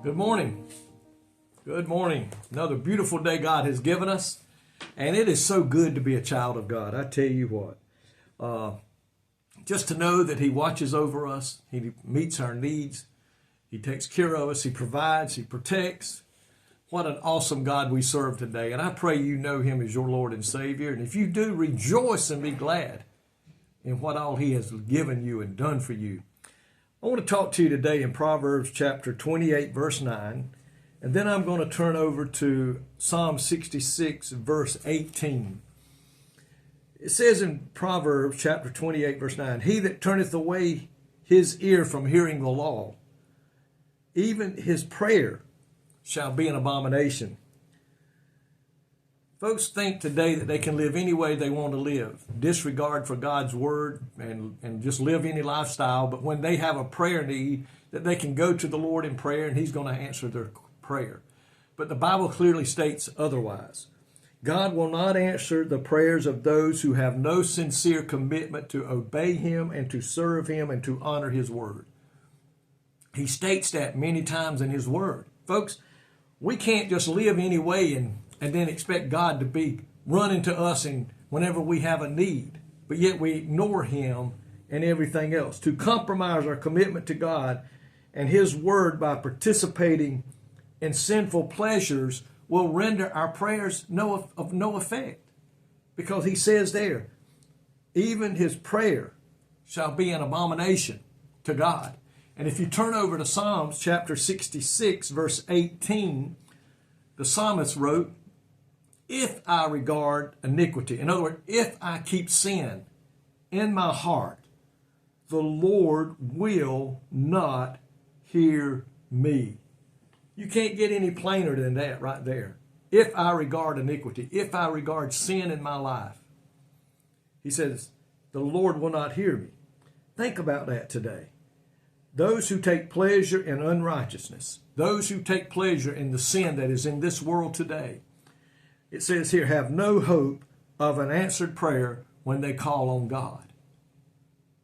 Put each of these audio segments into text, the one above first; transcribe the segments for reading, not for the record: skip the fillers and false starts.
Good morning. Good morning. Another beautiful day God has given us. And it is so good to be a child of God. I tell you what. Just to know that He watches over us. He meets our needs. He takes care of us. He provides. He protects. What an awesome God we serve today. And I pray you know Him as your Lord and Savior. And if you do, rejoice and be glad in what all He has given you and done for you. I want to talk to you today in Proverbs chapter 28, verse 9. And then I'm going to turn over to Psalm 66, verse 18. It says in Proverbs chapter 28, verse 9, He that turneth away his ear from hearing the law, even his prayer shall be an abomination. Folks think today that they can live any way they want to live, disregard for God's word and just live any lifestyle. But when they have a prayer need, that they can go to the Lord in prayer and He's going to answer their prayer. But the Bible clearly states otherwise. God will not answer the prayers of those who have no sincere commitment to obey Him and to serve Him and to honor His word. He states that many times in His word. Folks, we can't just live any way and then expect God to be running to us and whenever we have a need, but yet we ignore Him and everything else. To compromise our commitment to God and His word by participating in sinful pleasures will render our prayers of no effect. Because He says there, even his prayer shall be an abomination to God. And if you turn over to Psalms chapter 66, verse 18, the psalmist wrote, if I regard iniquity, in other words, if I keep sin in my heart, the Lord will not hear me. You can't get any plainer than that right there. If I regard iniquity, if I regard sin in my life, He says, the Lord will not hear me. Think about that today. Those who take pleasure in unrighteousness, those who take pleasure in the sin that is in this world today, it says here, have no hope of an answered prayer when they call on God.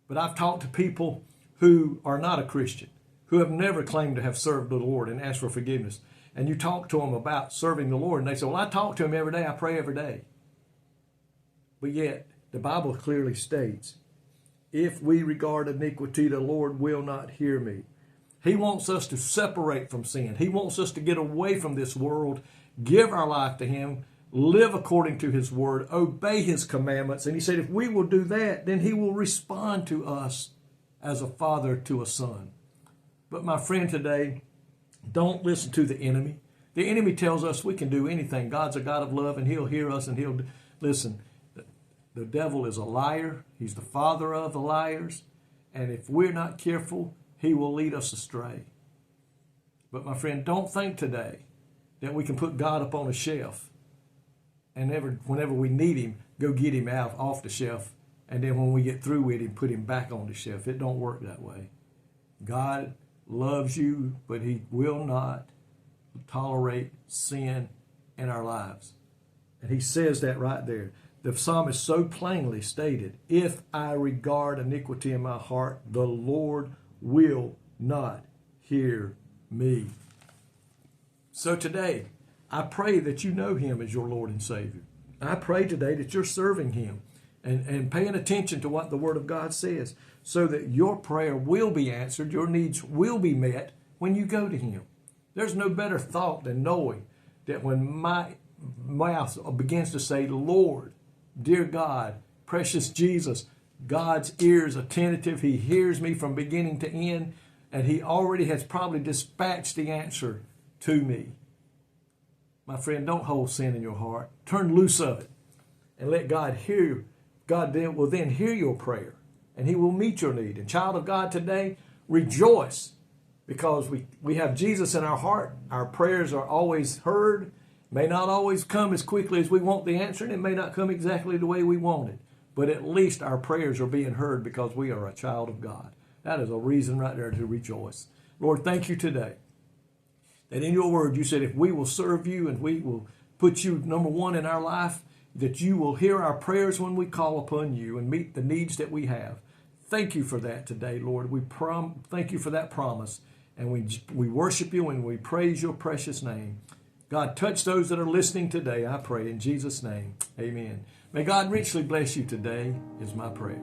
But I've talked to people who are not a Christian, who have never claimed to have served the Lord and asked for forgiveness. And you talk to them about serving the Lord, and they say, well, I talk to Him every day, I pray every day. But yet, the Bible clearly states, if we regard iniquity, the Lord will not hear me. He wants us to separate from sin. He wants us to get away from this world, give our life to Him, live according to His word, obey His commandments. And He said, if we will do that, then He will respond to us as a father to a son. But my friend today, don't listen to the enemy. The enemy tells us we can do anything. God's a God of love and He'll hear us and He'll listen. The devil is a liar. He's the father of the liars. And if we're not careful, he will lead us astray. But my friend, don't think today that we can put God up on a shelf and whenever we need Him, go get Him out off the shelf. And then when we get through with Him, put Him back on the shelf. It don't work that way. God loves you, but He will not tolerate sin in our lives. And He says that right there. The psalmist so plainly stated, if I regard iniquity in my heart, the Lord will not hear me. So today, I pray that you know Him as your Lord and Savior. I pray today that you're serving Him and paying attention to what the Word of God says so that your prayer will be answered, your needs will be met when you go to Him. There's no better thought than knowing that when my mouth begins to say, Lord, dear God, precious Jesus, God's ears attentive. He hears me from beginning to end, and He already has probably dispatched the answer to me. My friend, don't hold sin in your heart. Turn loose of it and let God hear you. God will then hear your prayer, and He will meet your need. And child of God today, rejoice because we have Jesus in our heart. Our prayers are always heard. May not always come as quickly as we want the answer, and it may not come exactly the way we want it. But at least our prayers are being heard because we are a child of God. That is a reason right there to rejoice. Lord, thank you today that in your word you said if we will serve you and we will put you number one in our life, that you will hear our prayers when we call upon you and meet the needs that we have. Thank you for that today, Lord. We thank you for that promise. And we worship you and we praise your precious name. God, touch those that are listening today, I pray, in Jesus' name. Amen. May God richly bless you today, is my prayer.